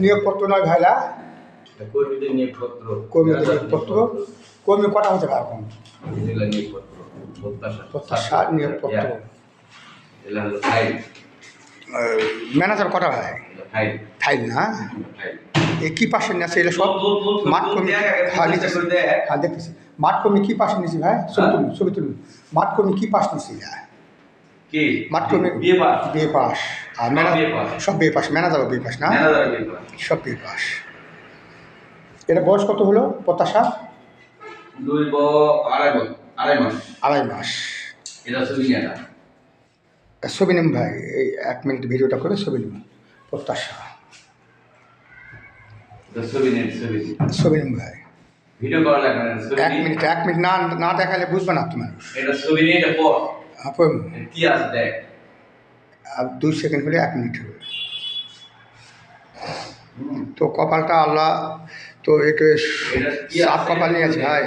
নিয়োগপত্র নয় ভাইরা, কর্মীদের নিয়োগপত্র। কর্মীদের নিয়োগপত্র। কর্মী কটা হচ্ছে ভাই এখন? জেলা নিয়োগপত্র, প্রত্যাশা নিয়োগপত্র। এগুলা হলো ফাইল। ম্যানেজার কটা ভাই? ফাইল। ফাইল না, ফাইল। এই কী পাশে নিয়েছে এগুলো সব? মাঠ কর্মী হ্যাঁ নিতেছি, হ্যাঁ দেখতেছি। মাঠ কর্মী কী পাশে নিয়েছি ভাই? ছবি তুলুন, ছবি তুলুন। মাঠ কর্মী কী পাশ নিয়েছি? কি? মাঠ কর্মী বিএ পাস। BA pass. আর ম্যানেজার সব বিএ পাস, ম্যানেজারও বিএ পাস না? Manager BA pass. সব বিএ পাস। এটা বয়স কত হলো প্রত্যাশা? 2.5 মাস। 2.5 মাস। এটা ছবি নেটা। ছবি নিন ভাই, এই 1 মিনিট ভিডিওটা করে ছবি নিন। প্রত্যাশা ছবি নেট, ছবি। ছবি নিন ভাই। ভিডিও করা লাগবে না, ছবি। 1 মিনিট না না দেখালে বুঝবে না আপনি মানুষ। এটা ছবি নিয়ে এটা পড়। আপন কি আছে দেখ। আর 2 সেকেন্ড হলে 1 মিনিট হবে। তো কপালটা আল্লাহ তো একটু সাত কপাল নিয়ে আছে ভাই।